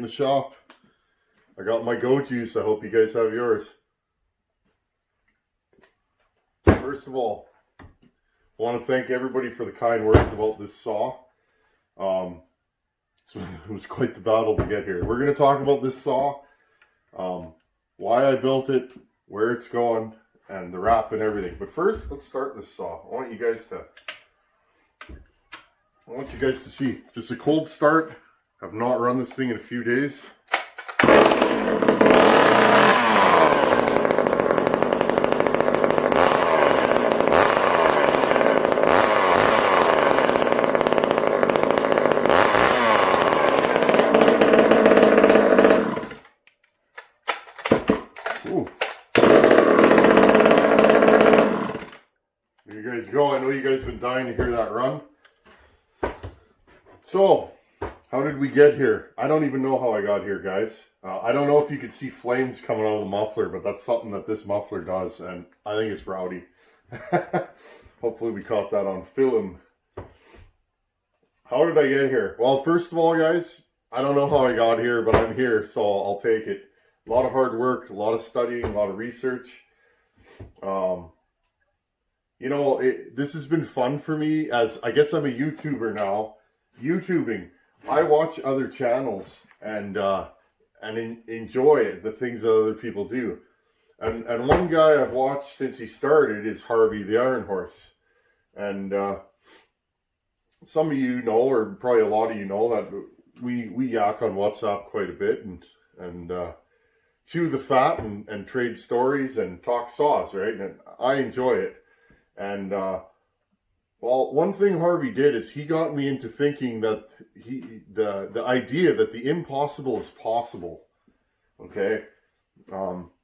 the shop. I got my Go Juice. I hope you guys have yours. First of all, I want to thank everybody for the kind words about this saw. So it was quite the battle to get here. We're going to talk about this saw, why I built it, where it's going, and the wrap and everything. But first, let's start this saw. I want you guys to see. This is a cold start. I've not run this thing in a few days. Ooh. There you guys go. I know you guys have been dying to hear that run. So, how did we get here? I don't even know how I got here, guys. I don't know if you could see flames coming out of the muffler, but that's something that this muffler does, and I think it's rowdy. Hopefully we caught that on film. How did I get here? Well, first of all, guys, I don't know how I got here, but I'm here, so I'll take it. A lot of hard work, a lot of studying, a lot of research. You know, this has been fun for me, as I guess I'm a YouTuber now. YouTubing, I watch other channels and enjoy the things that other people do. And one guy I've watched since he started is Harvey the Iron Horse. And some of you know, or probably a lot of you know, that we yak on WhatsApp quite a bit and chew the fat and trade stories and talk saws, right? And I enjoy it. And well, one thing Harvey did is he got me into thinking that the idea that the impossible is possible. Okay,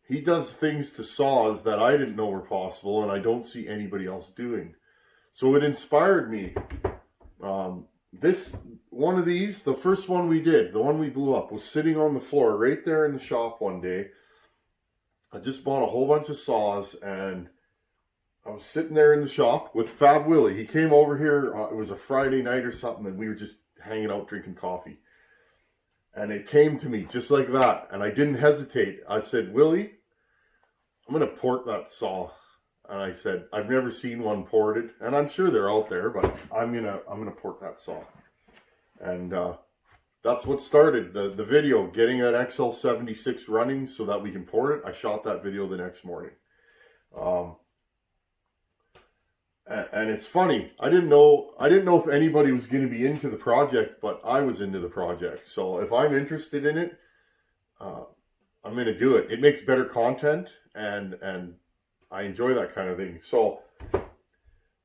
he does things to saws that I didn't know were possible, and I don't see anybody else doing. So it inspired me. This one of these, the first one we did, the one we blew up, was sitting on the floor right there in the shop one day. I just bought a whole bunch of saws, and I was sitting there in the shop with Fab Willie. He came over here, it was a Friday night or something, and we were just hanging out drinking coffee. And it came to me just like that, and I didn't hesitate. I said, Willie, I'm going to port that saw. And I said, I've never seen one ported, and I'm sure they're out there, but I'm gonna port that saw. And that's what started the video, getting an XL76 running so that we can port it. I shot that video the next morning. And it's funny, I didn't know if anybody was going to be into the project, but I was into the project. So if I'm interested in it, I'm going to do it. It makes better content, and I enjoy that kind of thing. So,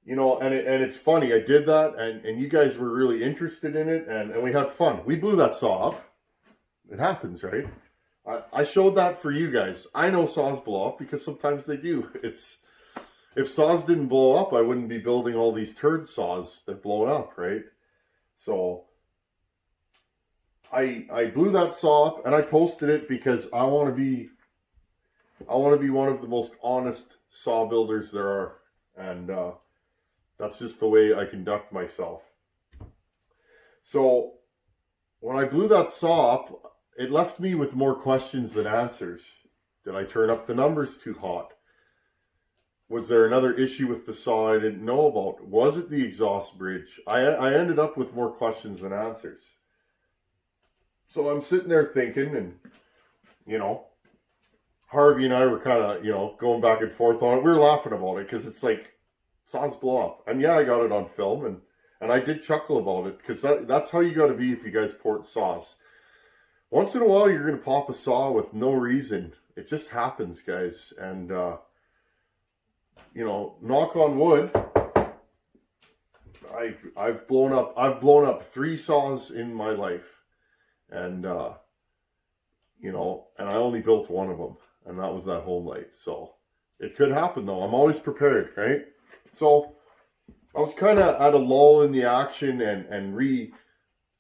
you know, and it's funny, I did that, and you guys were really interested in it, and we had fun. We blew that saw up. It happens, right? I showed that for you guys. I know saws blow up because sometimes they do. If saws didn't blow up, I wouldn't be building all these turd saws that blow up, right? So I blew that saw up, and I posted it because I want to be one of the most honest saw builders there are, and that's just the way I conduct myself. So when I blew that saw up, it left me with more questions than answers. Did I turn up the numbers too hot? Was there another issue with the saw I didn't know about? Was it the exhaust bridge? I ended up with more questions than answers. So I'm sitting there thinking, and, you know, Harvey and I were kind of, you know, going back and forth on it. We were laughing about it because it's like, saws blow up. And yeah, I got it on film, and I did chuckle about it because that's how you got to be if you guys port saws. Once in a while, you're going to pop a saw with no reason. It just happens, guys. And, you know, knock on wood, I've blown up 3 saws in my life, and you know, and I only built one of them, and that was that Homelite. So it could happen though. I'm always prepared, right? So I was kind of at a lull in the action and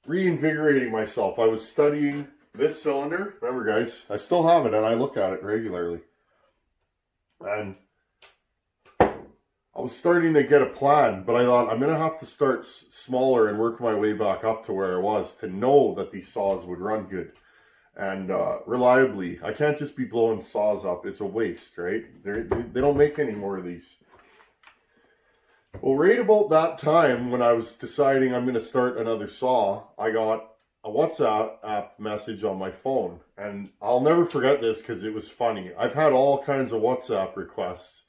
reinvigorating myself. I was studying this cylinder. Remember, guys, I still have it, and I look at it regularly, and I was starting to get a plan, but I thought I'm going to have to start smaller and work my way back up to where I was to know that these saws would run good. and reliably. I can't just be blowing saws up. It's a waste, right? They don't make any more of these. Well, right about that time when I was deciding I'm going to start another saw, I got a WhatsApp app message on my phone. And I'll never forget this because it was funny. I've had all kinds of WhatsApp requests,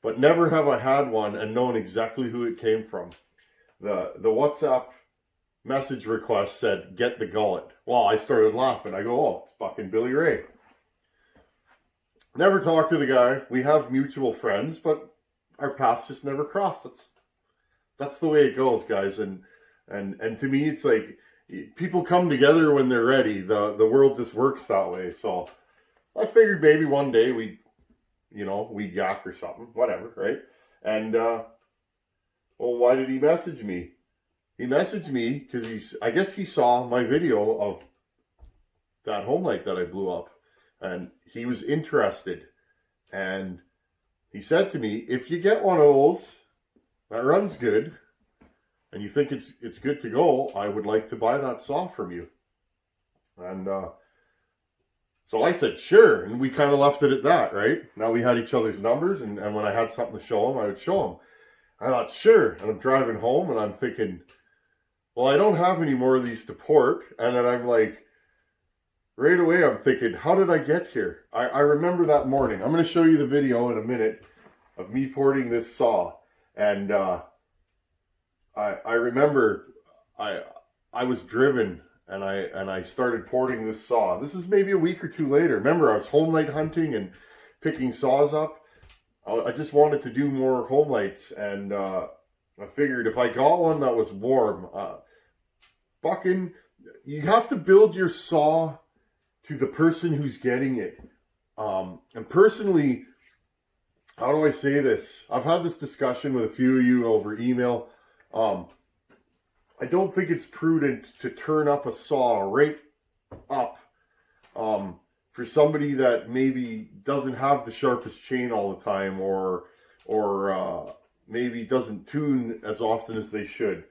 but never have I had one and known exactly who it came from. The WhatsApp message request said, "Get the gullet." Well, I started laughing. I go, "Oh, it's fucking Billy Ray." Never talked to the guy. We have mutual friends, but our paths just never crossed. That's the way it goes, guys. And to me, it's like people come together when they're ready. The world just works that way. So I figured maybe one day we'd yak or something, whatever, right? And well, why did he message me? He messaged me because I guess he saw my video of that Homelite that I blew up, and he was interested. And he said to me, "If you get one of those that runs good, and you think it's good to go, I would like to buy that saw from you." And so I said, "Sure." And we kind of left it at that, right? Now we had each other's numbers, and when I had something to show him, I would show him. I thought, sure. And I'm driving home, and I'm thinking, well, I don't have any more of these to port. And then I'm like, right away, I'm thinking, how did I get here? I remember that morning. I'm going to show you the video in a minute of me porting this saw. And I remember I was driven, and I started porting this saw. This is maybe a week or two later. Remember, I was Homelite hunting and picking saws up. I just wanted to do more Homelites, and I figured if I got one that was warm, Buckin, you have to build your saw to the person who's getting it. And personally, how do I say this? I've had this discussion with a few of you over email. I don't think it's prudent to turn up a saw right up for somebody that maybe doesn't have the sharpest chain all the time, or maybe doesn't tune as often as they should.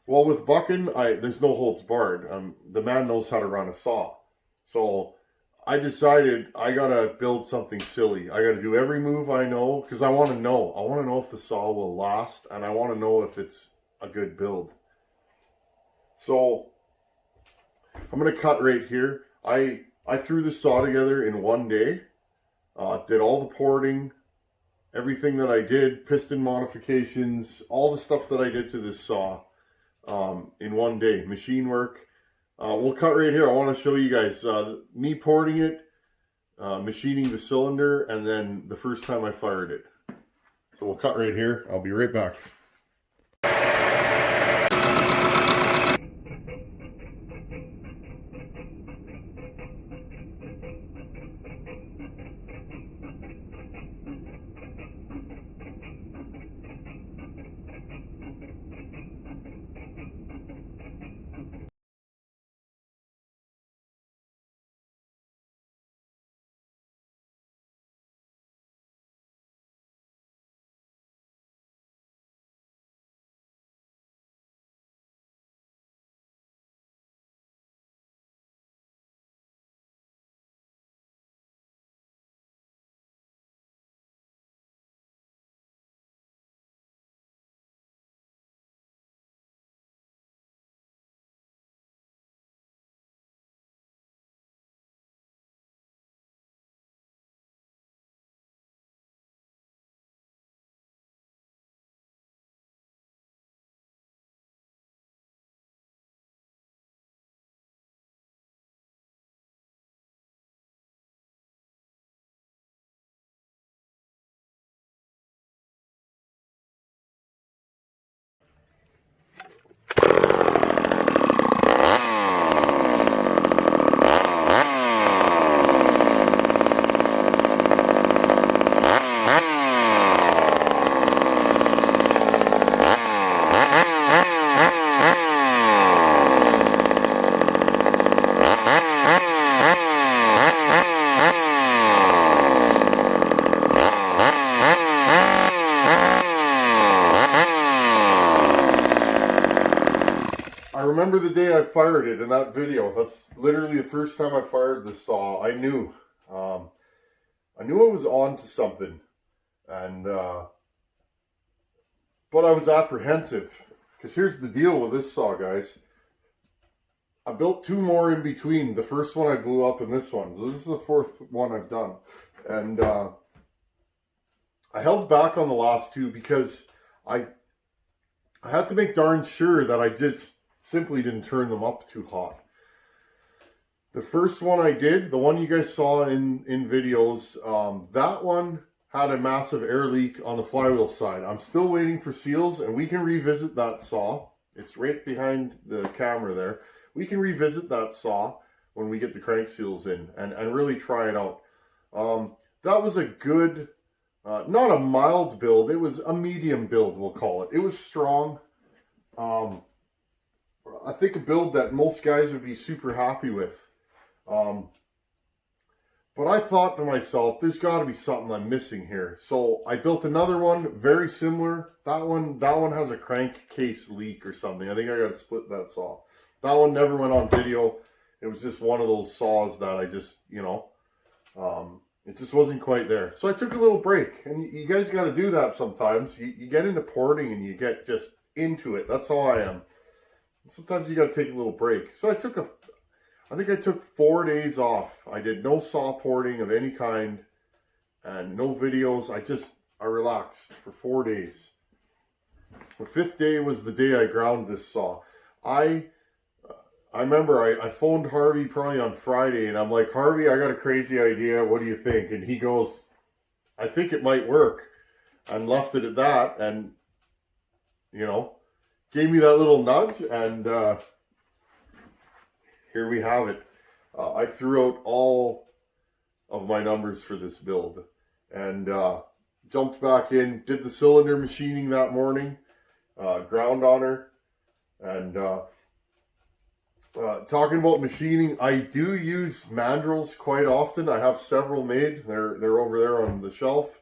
Well, with Buckin, there's no holds barred. The man knows how to run a saw. So I decided I gotta build something silly. I gotta do every move I know, because I want to know. I want to know if the saw will last, and I want to know if it's a good build. So I'm gonna cut right here. I threw the saw together in one day. Did all the porting, everything that I did, piston modifications, all the stuff that I did to this saw in one day. Machine work. We'll cut right here. I want to show you guys me porting it, machining the cylinder, and then the first time I fired it. So we'll cut right here. I'll be right back. remember the day I fired it in that video. That's literally the first time I fired the saw. I knew I was on to something, and but I was apprehensive, because here's the deal with this saw, guys. I built 2 more in between. The first one I blew up, and this one. So this is the 4th one I've done, and I held back on the last 2 because I had to make darn sure that I just simply didn't turn them up too hot. The first one I did, the one you guys saw in videos, that one had a massive air leak on the flywheel side. I'm still waiting for seals, and we can revisit that saw. It's right behind the camera there. We can revisit that saw when we get the crank seals in and really try it out. That was a good, not a mild build, it was a medium build, we'll call it. It was strong. I think a build that most guys would be super happy with. But I thought to myself, there's got to be something I'm missing here. So I built another one, very similar. That one has a crankcase leak or something. I think I got to split that saw. That one never went on video. It was just one of those saws that I just, you know, it just wasn't quite there. So I took a little break. And you guys got to do that sometimes. You get into porting and you get just into it. That's how I am. Sometimes you got to take a little break. So I think I took 4 days off. I did no saw porting of any kind and no videos. I relaxed for 4 days. The 5th day was the day I ground this saw. I remember I phoned Harvey probably on Friday, and I'm like, Harvey, I got a crazy idea. What do you think? And he goes, I think it might work. And left it at that, and, you know, gave me that little nudge, and here we have it. I threw out all of my numbers for this build, and jumped back in, did the cylinder machining that morning, ground on her, and talking about machining, I do use mandrels quite often. I have several made. They're over there on the shelf.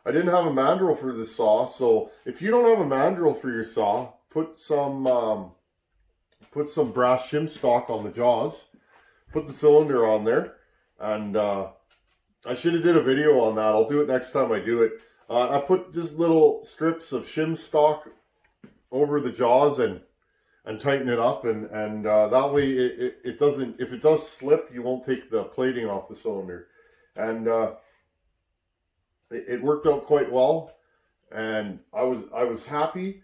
I didn't have a mandrel for the saw, so if you don't have a mandrel for your saw, put some brass shim stock on the jaws, put the cylinder on there, and I should have did a video on that. I'll do it next time I do it. I put just little strips of shim stock over the jaws and tighten it up, and that way it doesn't, if it does slip, you won't take the plating off the cylinder. And it worked out quite well, and I was happy.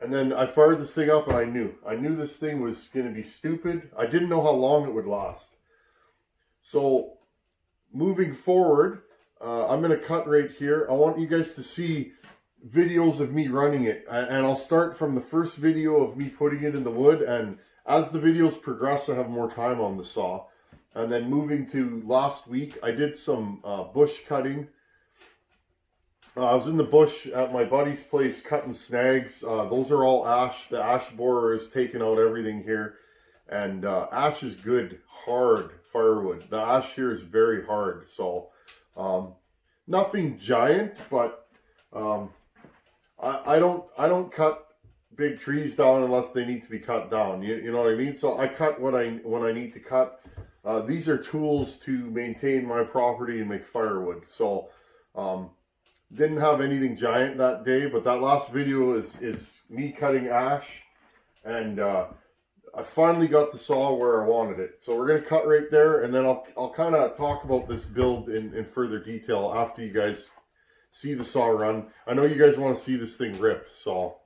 And then I fired this thing up, and I knew this thing was going to be stupid. I didn't know how long it would last. So moving forward, I'm going to cut right here. I want you guys to see videos of me running it, and I'll start from the first video of me putting it in the wood, and as the videos progress, I have more time on the saw. And then moving to last week, I did some bush cutting. I was in the bush at my buddy's place cutting snags. Those are all ash. The ash borer has taken out everything here. And ash is good, hard firewood. The ash here is very hard. So nothing giant, but I don't cut big trees down unless they need to be cut down. You know what I mean? So I cut when I need to cut. These are tools to maintain my property and make firewood. So didn't have anything giant that day, but that last video is me cutting ash, and I finally got the saw where I wanted it. So we're gonna cut right there, and then I'll kind of talk about this build in further detail after you guys see the saw run. I know you guys want to see this thing rip, so.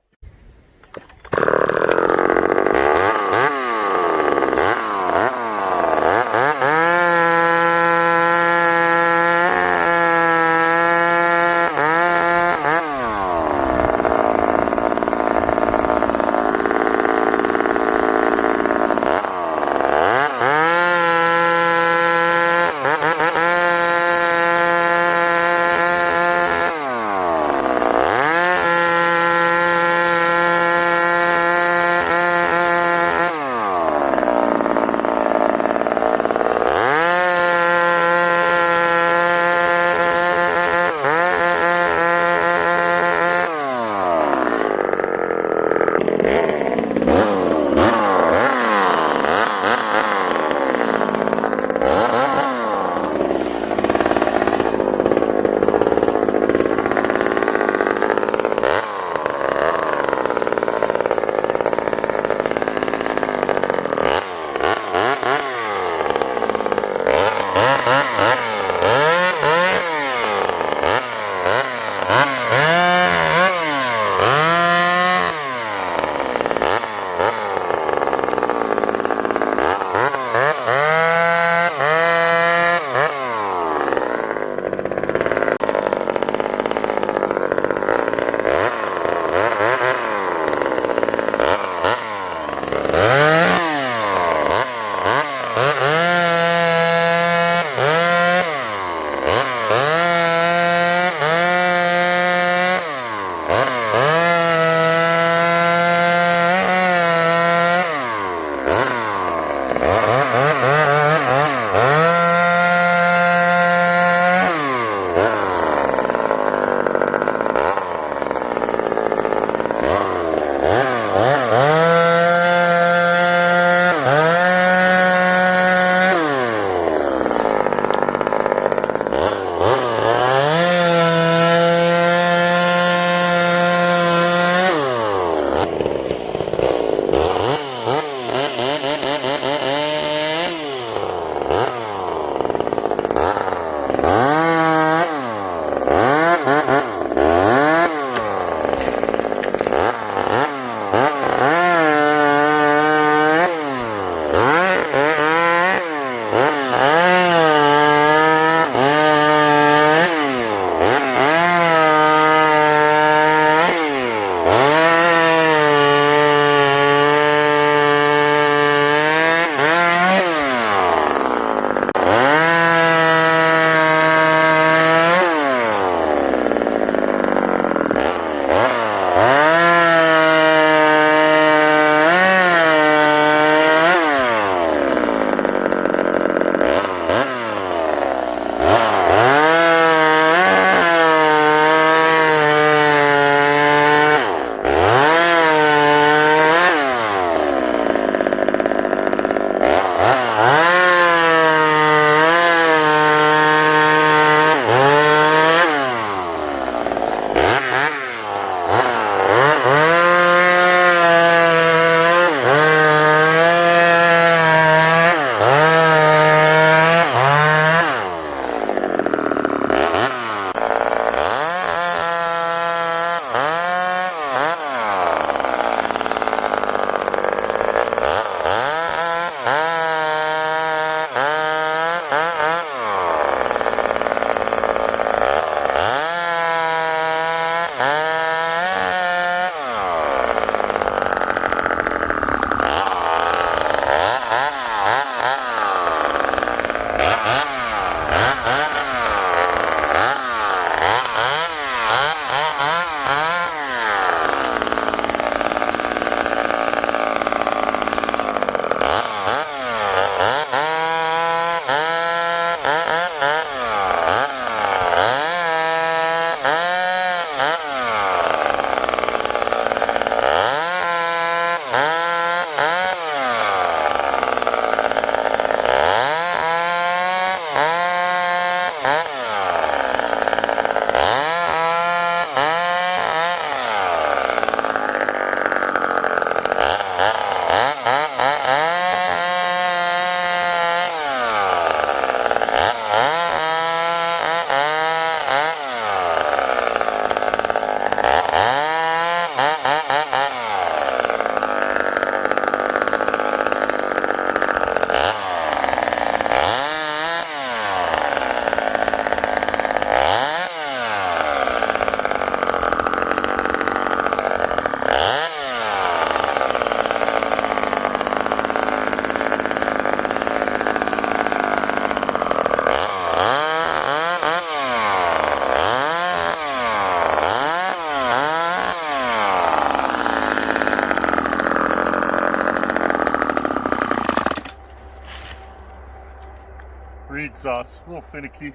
it's a little finicky.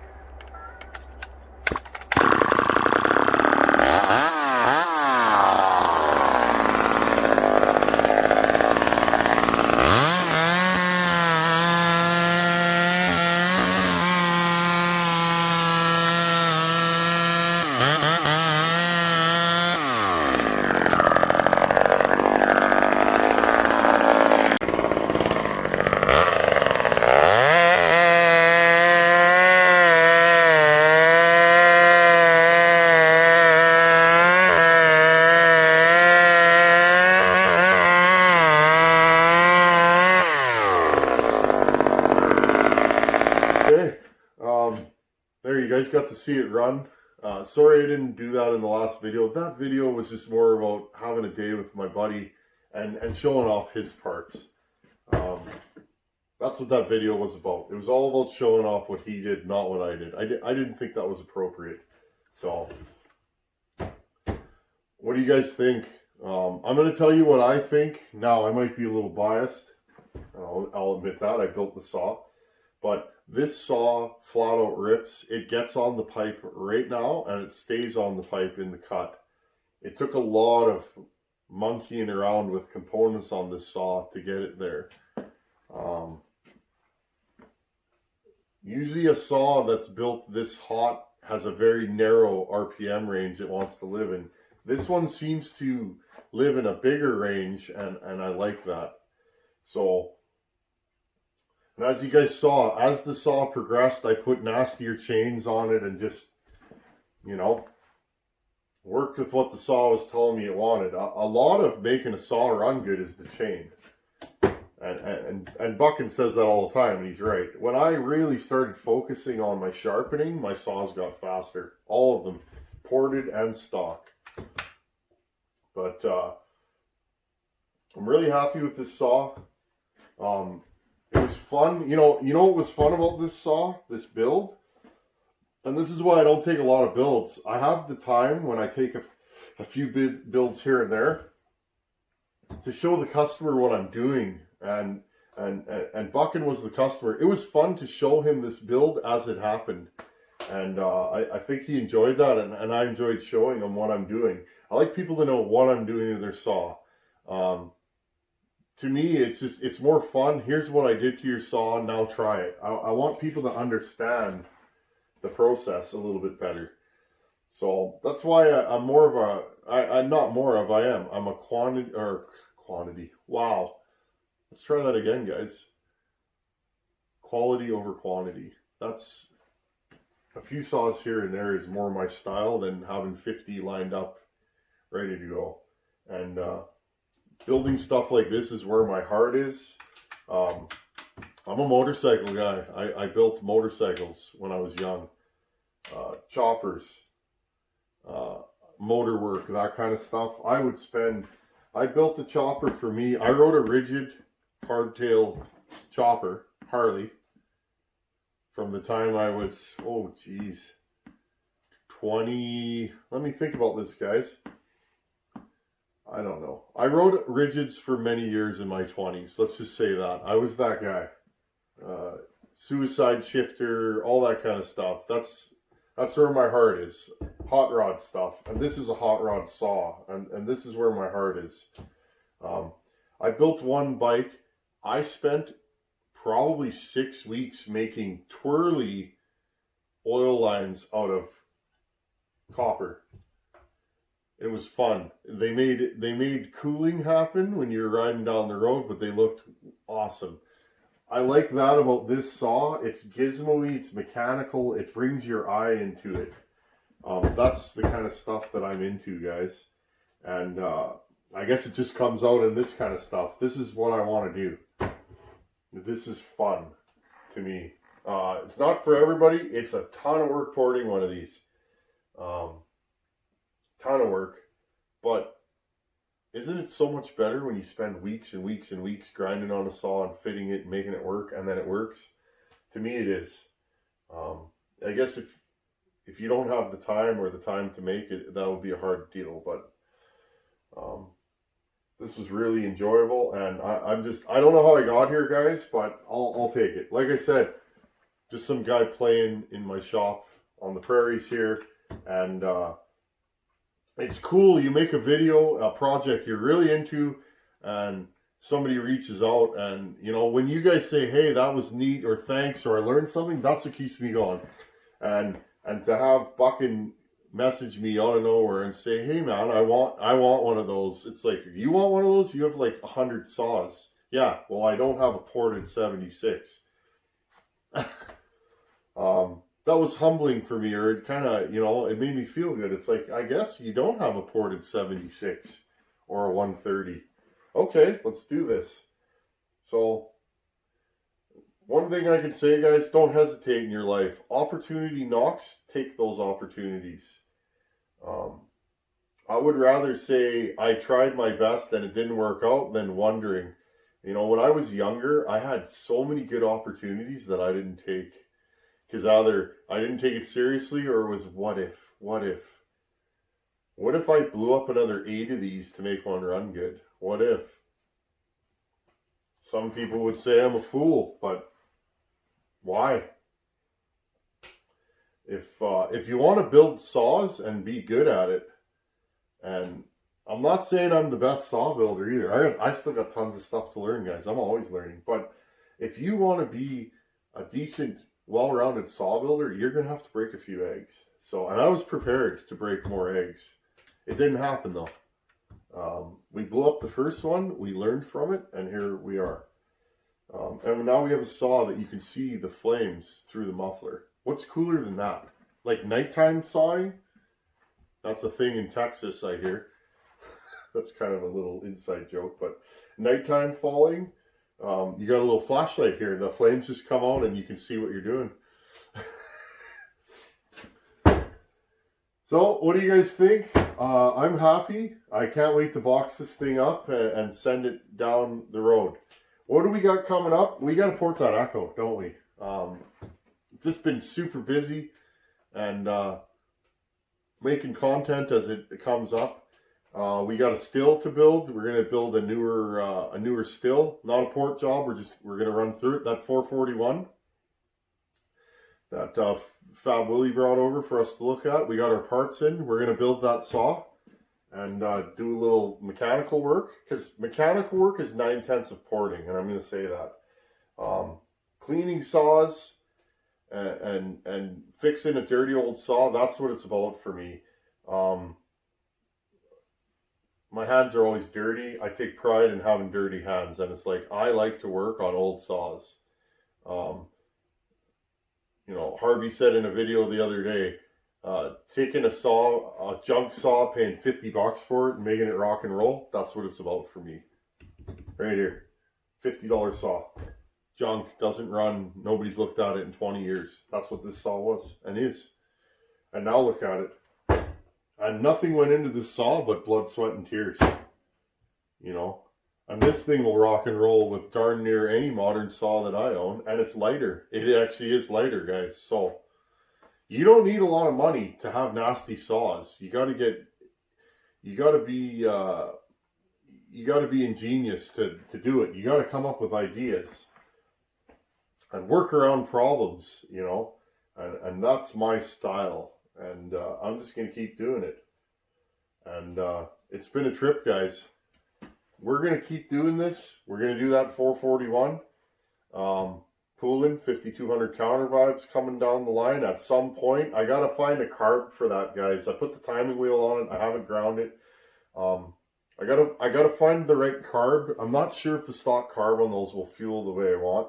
Okay, there you guys got to see it run. Sorry I didn't do that in the last video. That video was just more about having a day with my buddy and showing off his parts. That's what that video was about. It was all about showing off what he did, not what I did. I didn't think that was appropriate. So, what do you guys think? I'm going to tell you what I think. Now, I might be a little biased. I'll admit that. I built the saw. But this saw flat out rips. It gets on the pipe right now, and it stays on the pipe in the cut. It took a lot of monkeying around with components on this saw to get it there. Usually a saw that's built this hot has a very narrow RPM range it wants to live in. This one seems to live in a bigger range, and I like that. So, and as you guys saw, as the saw progressed, I put nastier chains on it and just, you know, worked with what the saw was telling me it wanted. A lot of making a saw run good is the chain. And Buckin says that all the time, and he's right. When I really started focusing on my sharpening, my saws got faster. All of them, ported and stock. But I'm really happy with this saw. It was fun. You know what was fun about this saw, this build? And this is why I don't take a lot of builds. I have the time when I take a few builds here and there to show the customer what I'm doing. And Buckin was the customer. It was fun to show him this build as it happened. And I think he enjoyed that, and I enjoyed showing him what I'm doing. I like people to know what I'm doing to their saw. To me, it's more fun. Here's what I did to your saw, now try it. I want people to understand the process a little bit better. So that's why I'm more of a, I'm not more of, I am. I'm a quantity. Wow. Let's try that again, guys. Quality over quantity. That's a few saws here and there is more my style than having 50 lined up, ready to go. And building stuff like this is where my heart is. I'm a motorcycle guy. I built motorcycles when I was young. Choppers, motor work, that kind of stuff. I built a chopper for me. I rode a rigid hardtail chopper, Harley, from the time I was, 20, let me think about this, guys. I don't know. I rode rigids for many years in my 20s. Let's just say that. I was that guy. Suicide shifter, all that kind of stuff. That's where my heart is. Hot rod stuff. And this is a hot rod saw. And this is where my heart is. I built one bike. I spent probably 6 weeks making twirly oil lines out of copper. It was fun. They made cooling happen when you're riding down the road, but they looked awesome. I like that about this saw. It's gizmo-y, it's mechanical, it brings your eye into it. That's the kind of stuff that I'm into, guys. And I guess it just comes out in this kind of stuff. This is what I want to do. This is fun to me. It's not for everybody. It's a ton of work porting one of these. Ton of work. But isn't it so much better when you spend weeks and weeks and weeks grinding on a saw and fitting it, making it work, and then it works? To me, it is. I guess if you don't have the time to make it, that would be a hard deal. But this was really enjoyable, and I don't know how I got here, guys, but I'll take it. Like I said, just some guy playing in my shop on the prairies here. And it's cool. You make a video, a project you're really into, and somebody reaches out, and you know, when you guys say, hey, that was neat, or thanks, or I learned something, that's what keeps me going. And to have Buckin message me out of nowhere and say, hey man, I want one of those. It's like, you want one of those? You have like 100 saws. Yeah, well, I don't have a ported 76. That was humbling for me, or it kind of, you know, it made me feel good. It's like, I guess you don't have a ported 76 or a 130. Okay, let's do this. So, one thing I can say, guys, don't hesitate in your life. Opportunity knocks, take those opportunities. I would rather say I tried my best and it didn't work out than wondering. You know, when I was younger, I had so many good opportunities that I didn't take. Because either I didn't take it seriously, or it was what if? What if? What if I blew up another 8 of these to make one run good? What if? Some people would say I'm a fool, but why? If you want to build saws and be good at it, and I'm not saying I'm the best saw builder either. I still got tons of stuff to learn, guys. I'm always learning. But if you want to be a decent, well-rounded saw builder, you're going to have to break a few eggs. So, and I was prepared to break more eggs. It didn't happen though. We blew up the first one, we learned from it, and here we are. And now we have a saw that you can see the flames through the muffler. What's cooler than that? Like nighttime sawing? That's a thing in Texas, I hear. That's kind of a little inside joke, but nighttime falling, you got a little flashlight here. The flames just come out and you can see what you're doing. So, what do you guys think? I'm happy. I can't wait to box this thing up and send it down the road. What do we got coming up? We got to port that Echo, don't we? Just been super busy and making content as it comes up. We got a still to build. We're going to build a newer still. Not a port job. We're going to run through it. That 441 that Fab Willie brought over for us to look at. We got our parts in. We're going to build that saw and do a little mechanical work, because mechanical work is 9/10 of porting, and I'm going to say that. Cleaning saws and fixing a dirty old saw, that's what it's about for me. My hands are always dirty. I take pride in having dirty hands, and it's like, I like to work on old saws. You know, Harvey said in a video the other day, taking a junk saw, paying $50 for it and making it rock and roll, that's what it's about for me. Right here, $50 saw. Junk, doesn't run, nobody's looked at it in 20 years. That's what this saw was and is. And now look at it. And nothing went into this saw but blood, sweat, and tears. You know? And this thing will rock and roll with darn near any modern saw that I own. And it's lighter. It actually is lighter, guys. So, you don't need a lot of money to have nasty saws. You gotta be ingenious to do it. You gotta come up with ideas and work around problems, you know. And that's my style. And I'm just going to keep doing it. And it's been a trip, guys. We're going to keep doing this. We're going to do that 441. Pulling 5200 counter vibes coming down the line at some point. I got to find a carb for that, guys. I put the timing wheel on it. I haven't ground it. I gotta find the right carb. I'm not sure if the stock carb on those will fuel the way I want.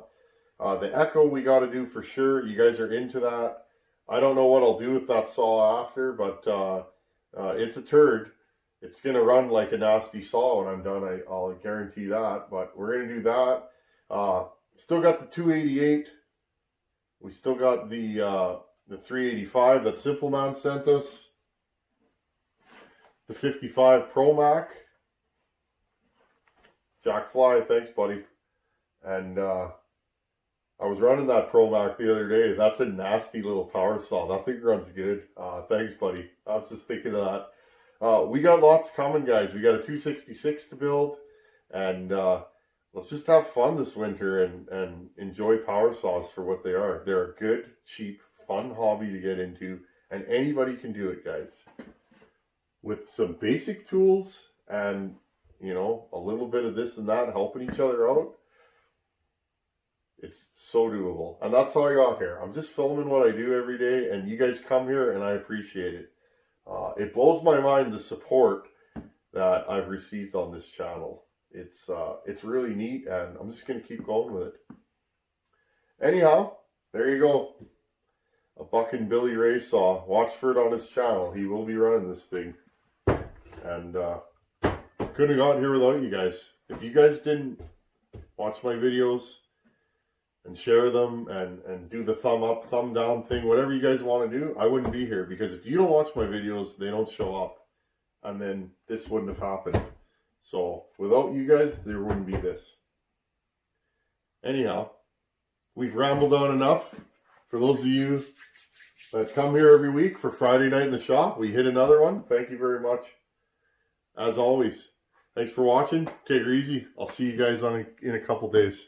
The Echo we got to do for sure. You guys are into that. I don't know what I'll do with that saw after, but it's a turd. It's going to run like a nasty saw when I'm done. I'll guarantee that. But we're going to do that. Still got the 288. We still got the 385 that Simple Man sent us. The 55 Pro Mac. Jack Fly, thanks, buddy. And I was running that Pro Mac the other day. That's a nasty little power saw. That thing runs good. Thanks, buddy. I was just thinking of that. We got lots coming, guys. We got a 266 to build. And let's just have fun this winter and enjoy power saws for what they are. They're a good, cheap, fun hobby to get into, and anybody can do it, guys. With some basic tools and, you know, a little bit of this and that, helping each other out, it's so doable. And that's how I got here. I'm just filming what I do every day, and you guys come here, and I appreciate it. It blows my mind the support that I've received on this channel. It's really neat, and I'm just going to keep going with it. Anyhow, there you go. A Buckin Billy Ray saw. Watch for it on his channel. He will be running this thing. And couldn't have gotten here without you guys. If you guys didn't watch my videos and share them and do the thumb up, thumb down thing, whatever you guys want to do, I wouldn't be here. Because if you don't watch my videos, they don't show up. And then this wouldn't have happened. So without you guys, there wouldn't be this. Anyhow, we've rambled on enough. For those of you that come here every week for Friday night in the shop, we hit another one. Thank you very much. As always, thanks for watching. Take it easy. I'll see you guys in a couple days.